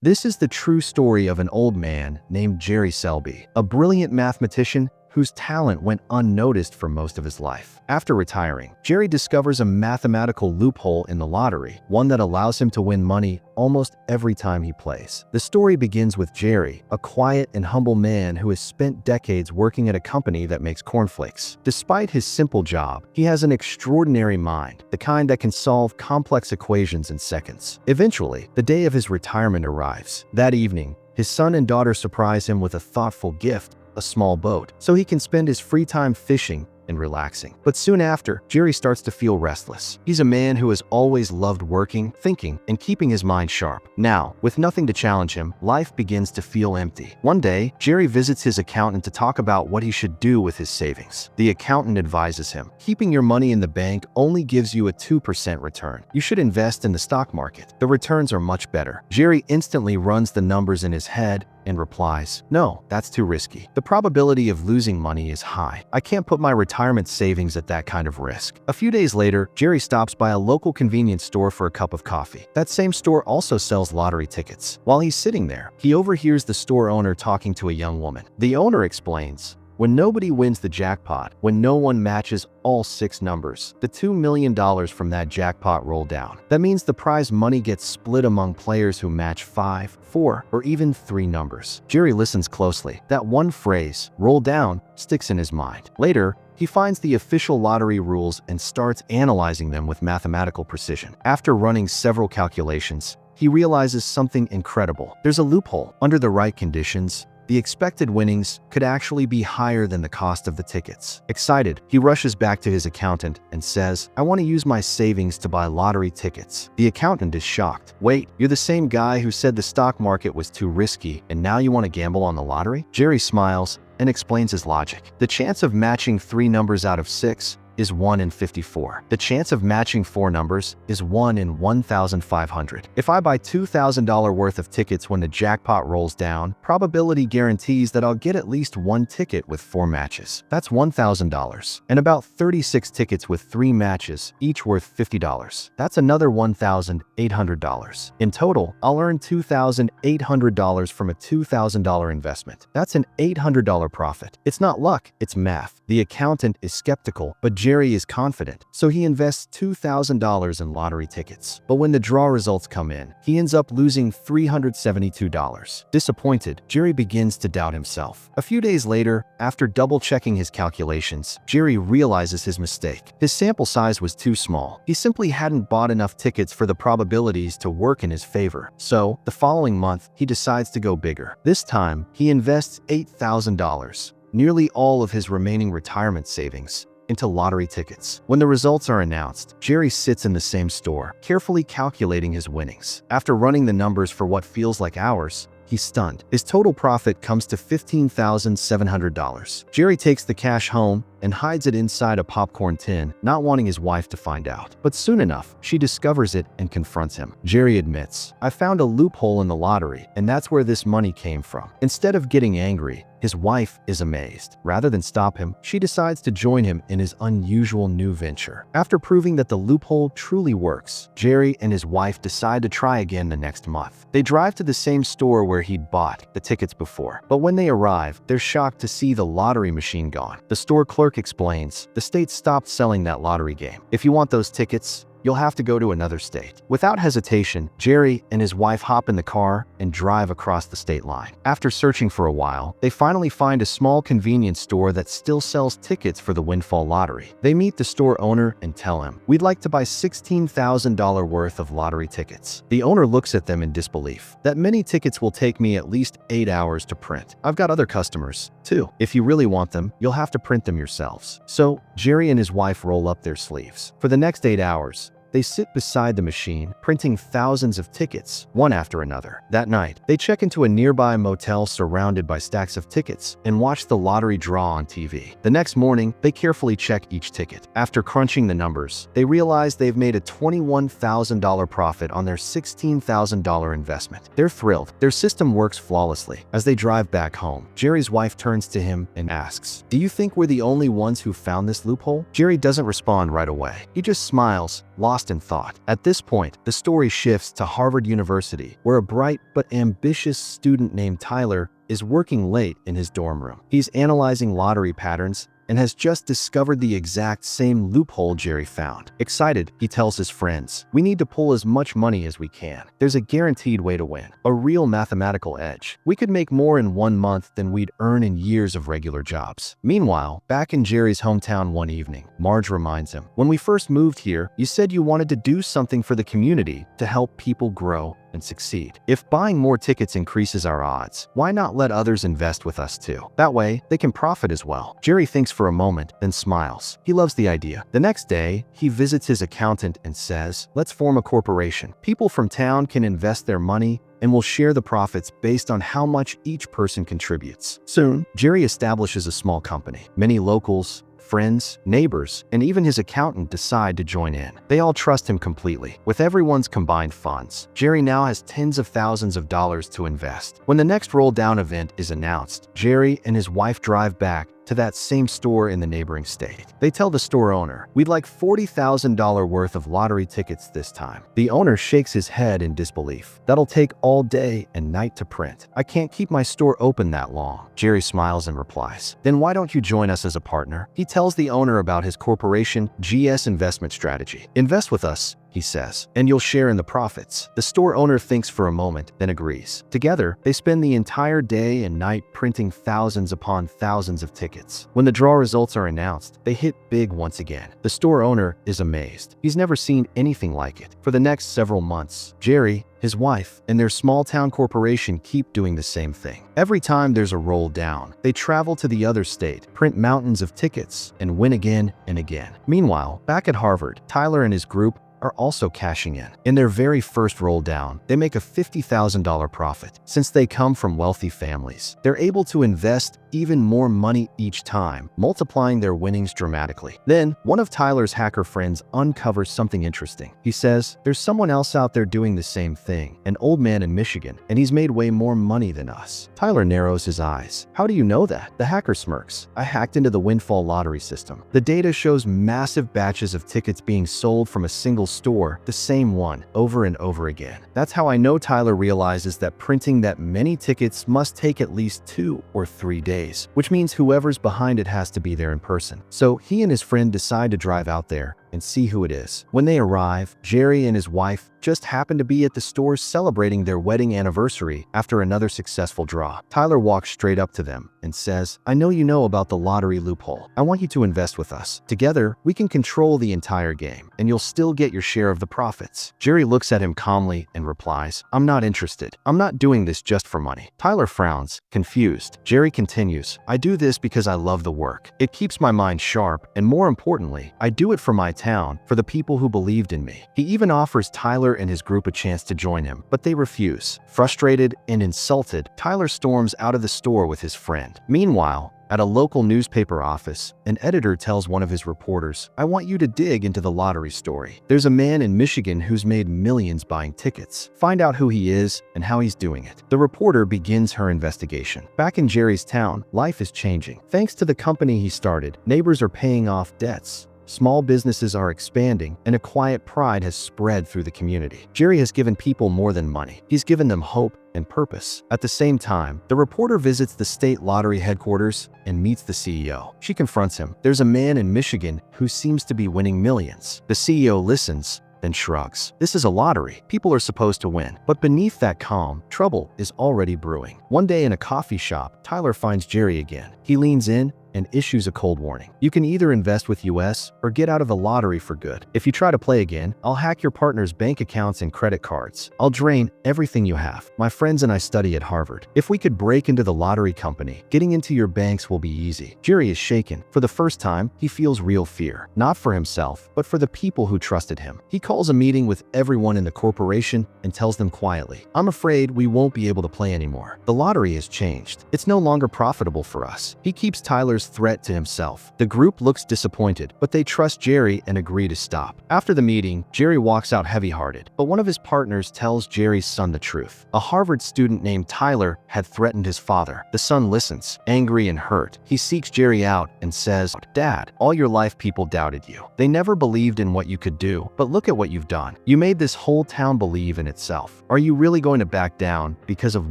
This is the true story of an old man named Jerry Selby, a brilliant mathematician whose talent went unnoticed for most of his life. After retiring, Jerry discovers a mathematical loophole in the lottery, one that allows him to win money almost every time he plays. The story begins with Jerry, a quiet and humble man who has spent decades working at a company that makes cornflakes. Despite his simple job, he has an extraordinary mind, the kind that can solve complex equations in seconds. Eventually, the day of his retirement arrives. That evening, his son and daughter surprise him with a thoughtful gift, a small boat, so he can spend his free time fishing and relaxing. But soon after, Jerry starts to feel restless. He's a man who has always loved working, thinking, and keeping his mind sharp. Now, with nothing to challenge him, life begins to feel empty. One day, Jerry visits his accountant to talk about what he should do with his savings. The accountant advises him, keeping your money in the bank only gives you a 2% return. You should invest in the stock market. The returns are much better. Jerry instantly runs the numbers in his head and replies, "No, that's too risky. The probability of losing money is high. I can't put my retirement savings at that kind of risk." A few days later, Jerry stops by a local convenience store for a cup of coffee. That same store also sells lottery tickets. While he's sitting there, he overhears the store owner talking to a young woman. The owner explains, when nobody wins the jackpot, when no one matches all 6 numbers, the $2 million from that jackpot roll down. That means the prize money gets split among players who match 5, 4, or even 3 numbers. Jerry listens closely. That one phrase, roll down, sticks in his mind. Later, he finds the official lottery rules and starts analyzing them with mathematical precision. After running several calculations, he realizes something incredible. There's a loophole. Under the right conditions, the expected winnings could actually be higher than the cost of the tickets. Excited, he rushes back to his accountant and says, "I want to use my savings to buy lottery tickets." The accountant is shocked. "Wait, you're the same guy who said the stock market was too risky, and now you want to gamble on the lottery?" Jerry smiles and explains his logic. The chance of matching 3 numbers out of 6 is 1 in 54. The chance of matching 4 numbers is 1 in 1,500. If I buy $2,000 worth of tickets when the jackpot rolls down, probability guarantees that I'll get at least 1 ticket with 4 matches. That's $1,000. And about 36 tickets with 3 matches, each worth $50. That's another $1,800. In total, I'll earn $2,800 from a $2,000 investment. That's an $800 profit. It's not luck, it's math. The accountant is skeptical, but Jerry is confident, so he invests $2,000 in lottery tickets. But when the draw results come in, he ends up losing $372. Disappointed, Jerry begins to doubt himself. A few days later, after double-checking his calculations, Jerry realizes his mistake. His sample size was too small. He simply hadn't bought enough tickets for the probabilities to work in his favor. So, the following month, he decides to go bigger. This time, he invests $8,000, nearly all of his remaining retirement savings, into lottery tickets. When the results are announced, Jerry sits in the same store, carefully calculating his winnings. After running the numbers for what feels like hours, he's stunned. His total profit comes to $15,700. Jerry takes the cash home and hides it inside a popcorn tin, not wanting his wife to find out. But soon enough, she discovers it and confronts him. Jerry admits, "I found a loophole in the lottery, and that's where this money came from." Instead of getting angry, his wife is amazed. Rather than stop him, she decides to join him in his unusual new venture. After proving that the loophole truly works, Jerry and his wife decide to try again the next month. They drive to the same store where he'd bought the tickets before. But when they arrive, they're shocked to see the lottery machine gone. The store clerk explains, "The state stopped selling that lottery game. If you want those tickets, you'll have to go to another state." Without hesitation, Jerry and his wife hop in the car and drive across the state line. After searching for a while, they finally find a small convenience store that still sells tickets for the windfall lottery. They meet the store owner and tell him, "We'd like to buy $16,000 worth of lottery tickets." The owner looks at them in disbelief. "That many tickets will take me at least 8 hours to print. I've got other customers, too. If you really want them, you'll have to print them yourselves." So, Jerry and his wife roll up their sleeves. For the next 8 hours, they sit beside the machine, printing thousands of tickets, one after another. That night, they check into a nearby motel surrounded by stacks of tickets and watch the lottery draw on TV. The next morning, they carefully check each ticket. After crunching the numbers, they realize they've made a $21,000 profit on their $16,000 investment. They're thrilled. Their system works flawlessly. As they drive back home, Jerry's wife turns to him and asks, "Do you think we're the only ones who found this loophole?" Jerry doesn't respond right away. He just smiles, lost lost in thought. At this point, the story shifts to Harvard University, where a bright but ambitious student named Tyler is working late in his dorm room. He's analyzing lottery patterns and has just discovered the exact same loophole Jerry found. Excited, he tells his friends, "We need to pull as much money as we can. There's a guaranteed way to win, a real mathematical edge. We could make more in 1 month than we'd earn in years of regular jobs." Meanwhile, back in Jerry's hometown one evening, Marge reminds him, "When we first moved here, you said you wanted to do something for the community to help people grow and succeed. If buying more tickets increases our odds, why not let others invest with us too? That way, they can profit as well." Jerry thinks for a moment, then smiles. He loves the idea. The next day, he visits his accountant and says, "Let's form a corporation. People from town can invest their money and will share the profits based on how much each person contributes." Soon, Jerry establishes a small company. Many locals, friends, neighbors, and even his accountant decide to join in. They all trust him completely. With everyone's combined funds, Jerry now has tens of thousands of dollars to invest. When the next roll down event is announced, Jerry and his wife drive back to that same store in the neighboring state. They tell the store owner, "We'd like $40,000 worth of lottery tickets this time." The owner shakes his head in disbelief. "That'll take all day and night to print. I can't keep my store open that long." Jerry smiles and replies, "Then why don't you join us as a partner?" He tells the owner about his corporation GS investment strategy. "Invest with us," he says, "and you'll share in the profits." The store owner thinks for a moment, then agrees. Together, they spend the entire day and night printing thousands upon thousands of tickets. When the draw results are announced, they hit big once again. The store owner is amazed. He's never seen anything like it. For the next several months, Jerry, his wife, and their small-town corporation keep doing the same thing. Every time there's a roll down, they travel to the other state, print mountains of tickets, and win again and again. Meanwhile, back at Harvard, Tyler and his group are also cashing in. In their very first roll down, they make a $50,000 profit. Since they come from wealthy families, they're able to invest even more money each time, multiplying their winnings dramatically. Then, one of Tyler's hacker friends uncovers something interesting. He says, "There's someone else out there doing the same thing, an old man in Michigan, and he's made way more money than us." Tyler narrows his eyes. "How do you know that?" The hacker smirks. "I hacked into the windfall lottery system. The data shows massive batches of tickets being sold from a single store, the same one, over and over again. That's how I know." Tyler realizes that printing that many tickets must take at least 2 or 3 days, which means whoever's behind it has to be there in person. So he and his friend decide to drive out there and see who it is. When they arrive, Jerry and his wife just happen to be at the store celebrating their wedding anniversary after another successful draw. Tyler walks straight up to them and says, "I know you know about the lottery loophole. I want you to invest with us. Together, we can control the entire game, and you'll still get your share of the profits." Jerry looks at him calmly and replies, "I'm not interested. I'm not doing this just for money." Tyler frowns, confused. Jerry continues, "I do this because I love the work. It keeps my mind sharp, and more importantly, I do it for my town, for the people who believed in me." He even offers Tyler and his group a chance to join him, but they refuse. Frustrated and insulted, Tyler storms out of the store with his friend. Meanwhile, at a local newspaper office, an editor tells one of his reporters, "I want you to dig into the lottery story. There's a man in Michigan who's made millions buying tickets. Find out who he is and how he's doing it." The reporter begins her investigation. Back in Jerry's town, life is changing. Thanks to the company he started, neighbors are paying off debts. Small businesses are expanding, and a quiet pride has spread through the community. Jerry has given people more than money. He's given them hope and purpose. At the same time, the reporter visits the state lottery headquarters and meets the CEO. She confronts him. There's a man in Michigan who seems to be winning millions. The CEO listens, then shrugs. This is a lottery. People are supposed to win. But beneath that calm, trouble is already brewing. One day in a coffee shop, Tyler finds Jerry again. He leans in and issues a cold warning. "You can either invest with US or get out of the lottery for good. If you try to play again, I'll hack your partner's bank accounts and credit cards. I'll drain everything you have. My friends and I study at Harvard. If we could break into the lottery company, getting into your banks will be easy." Jerry is shaken. For the first time, he feels real fear, not for himself, but for the people who trusted him. He calls a meeting with everyone in the corporation and tells them quietly, "I'm afraid we won't be able to play anymore. The lottery has changed. It's no longer profitable for us." He keeps Tyler's Tyler's threat to himself. The group looks disappointed, but they trust Jerry and agree to stop. After the meeting, Jerry walks out heavy-hearted, but one of his partners tells Jerry's son the truth. A Harvard student named Tyler had threatened his father. The son listens, angry and hurt. He seeks Jerry out and says, "Dad, all your life people doubted you. They never believed in what you could do, but look at what you've done. You made this whole town believe in itself. Are you really going to back down because of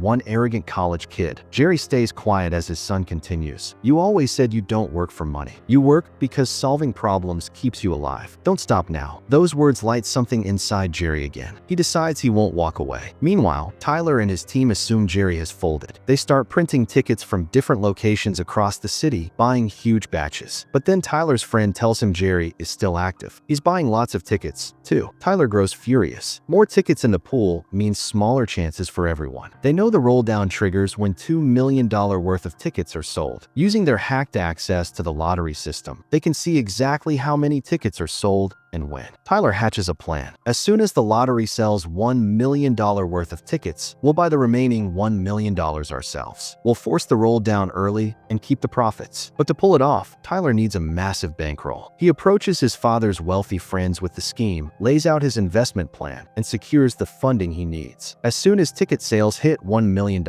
one arrogant college kid?" Jerry stays quiet as his son continues. "You always said you don't work for money. You work because solving problems keeps you alive. Don't stop now." Those words light something inside Jerry again. He decides he won't walk away. Meanwhile, Tyler and his team assume Jerry has folded. They start printing tickets from different locations across the city, buying huge batches. But then Tyler's friend tells him Jerry is still active. He's buying lots of tickets, too. Tyler grows furious. More tickets in the pool means smaller chances for everyone. They know the roll-down triggers when $2 million worth of tickets are sold. Using their hacked access to the lottery system, they can see exactly how many tickets are sold and when. Tyler hatches a plan. As soon as the lottery sells $1 million worth of tickets, we'll buy the remaining $1 million ourselves. We'll force the roll down early and keep the profits. But to pull it off, Tyler needs a massive bankroll. He approaches his father's wealthy friends with the scheme, lays out his investment plan, and secures the funding he needs. As soon as ticket sales hit $1 million,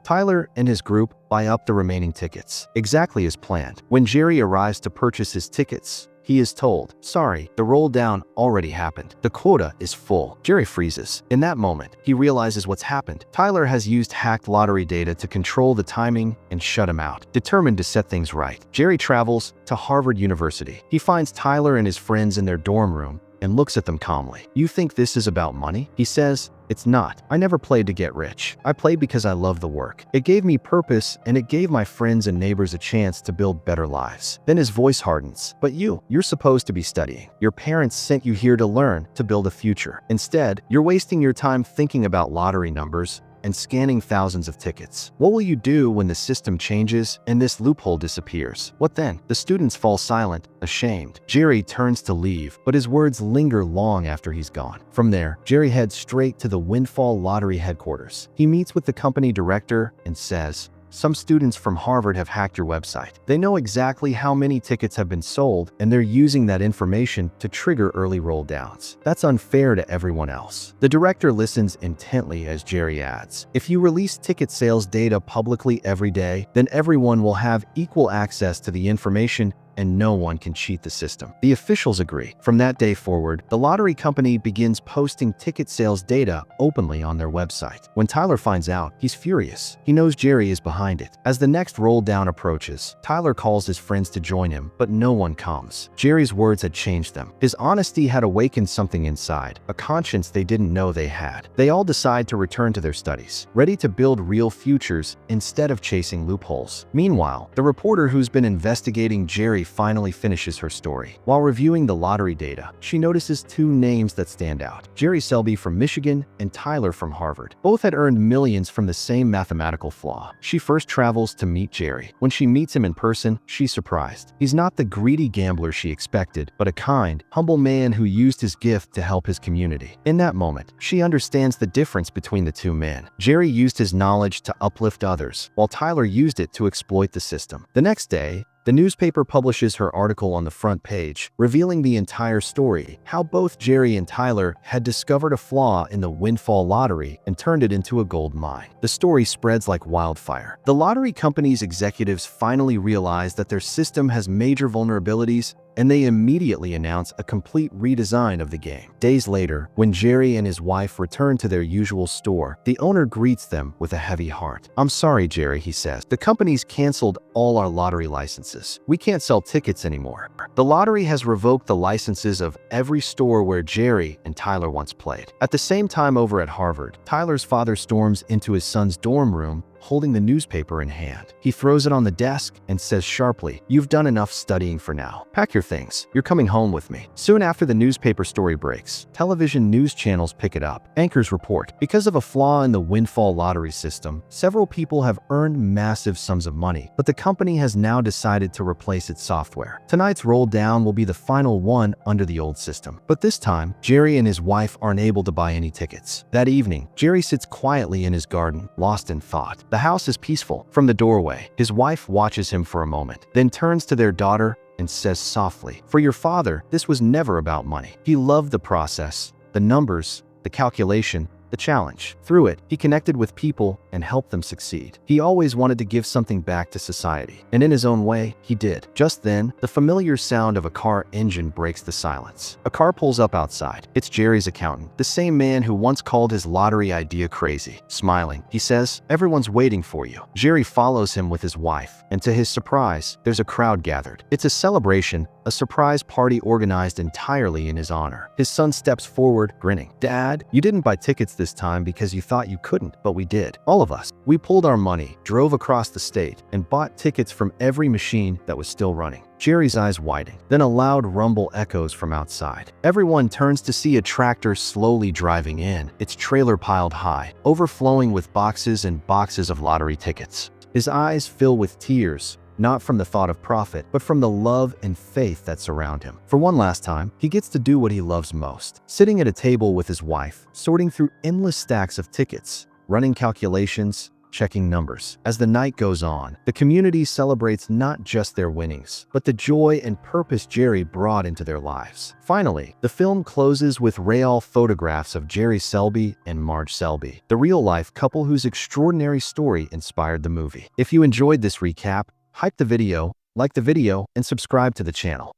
Tyler and his group buy up the remaining tickets, exactly as planned. When Jerry arrives to purchase his tickets, he is told, "Sorry, the roll down already happened. The quota is full." Jerry freezes. In that moment, he realizes what's happened. Tyler has used hacked lottery data to control the timing and shut him out. Determined to set things right, Jerry travels to Harvard University. He finds Tyler and his friends in their dorm room and looks at them calmly. "You think this is about money?" he says. "It's not. I never played to get rich. I played because I love the work. It gave me purpose, and it gave my friends and neighbors a chance to build better lives." Then his voice hardens. "But you're supposed to be studying. Your parents sent you here to learn, to build a future. Instead, you're wasting your time thinking about lottery numbers and scanning thousands of tickets. What will you do when the system changes and this loophole disappears? What then?" The students fall silent, ashamed. Jerry turns to leave, but his words linger long after he's gone. From there, Jerry heads straight to the Windfall Lottery headquarters. He meets with the company director and says, "Some students from Harvard have hacked your website. They know exactly how many tickets have been sold, and they're using that information to trigger early roll downs. That's unfair to everyone else." The director listens intently as Jerry adds, "If you release ticket sales data publicly every day, then everyone will have equal access to the information and no one can cheat the system." The officials agree. From that day forward, the lottery company begins posting ticket sales data openly on their website. When Tyler finds out, he's furious. He knows Jerry is behind it. As the next roll down approaches, Tyler calls his friends to join him, but no one comes. Jerry's words had changed them. His honesty had awakened something inside, a conscience they didn't know they had. They all decide to return to their studies, ready to build real futures instead of chasing loopholes. Meanwhile, the reporter who's been investigating Jerry finally finishes her story. While reviewing the lottery data, she notices two names that stand out: Jerry Selby from Michigan and Tyler from Harvard. Both had earned millions from the same mathematical flaw. She first travels to meet Jerry. When she meets him in person, she's surprised. He's not the greedy gambler she expected, but a kind, humble man who used his gift to help his community. In that moment, she understands the difference between the two men. Jerry used his knowledge to uplift others, while Tyler used it to exploit the system. The next day, the newspaper publishes her article on the front page, revealing the entire story: how both Jerry and Tyler had discovered a flaw in the Windfall Lottery and turned it into a gold mine. The story spreads like wildfire. The lottery company's executives finally realize that their system has major vulnerabilities, and they immediately announce a complete redesign of the game. Days later, when Jerry and his wife return to their usual store, the owner greets them with a heavy heart. "I'm sorry, Jerry," he says. "The company's canceled all our lottery licenses. We can't sell tickets anymore. The lottery has revoked the licenses of every store where Jerry and Tyler once played." At the same time over at Harvard, Tyler's father storms into his son's dorm room, holding the newspaper in hand. He throws it on the desk and says sharply, "You've done enough studying for now. Pack your things. You're coming home with me." Soon after the newspaper story breaks, television news channels pick it up. Anchors report, because of a flaw in the Windfall Lottery system, several people have earned massive sums of money, but the company has now decided to replace its software. Tonight's roll down will be the final one under the old system. But this time, Jerry and his wife aren't able to buy any tickets. That evening, Jerry sits quietly in his garden, lost in thought. The house is peaceful. From the doorway, his wife watches him for a moment, then turns to their daughter and says softly, "For your father, this was never about money. He loved the process, the numbers, the calculation, the challenge. Through it, he connected with people and helped them succeed. He always wanted to give something back to society, and in his own way, he did." Just then, the familiar sound of a car engine breaks the silence. A car pulls up outside. It's Jerry's accountant, the same man who once called his lottery idea crazy. Smiling, he says, "Everyone's waiting for you." Jerry follows him with his wife, and to his surprise, there's a crowd gathered. It's a celebration, a surprise party organized entirely in his honor. His son steps forward, grinning. "Dad, you didn't buy tickets this time because you thought you couldn't, but we did. All of us. We pulled our money, drove across the state, and bought tickets from every machine that was still running." Jerry's eyes widen. Then a loud rumble echoes from outside. Everyone turns to see a tractor slowly driving in, its trailer piled high, overflowing with boxes and boxes of lottery tickets. His eyes fill with tears, not from the thought of profit, but from the love and faith that surround him. For one last time, he gets to do what he loves most, sitting at a table with his wife, sorting through endless stacks of tickets, running calculations, checking numbers. As the night goes on, the community celebrates not just their winnings, but the joy and purpose Jerry brought into their lives. Finally, the film closes with real photographs of Jerry Selby and Marge Selby, the real-life couple whose extraordinary story inspired the movie. If you enjoyed this recap, hype the video, like the video, and subscribe to the channel.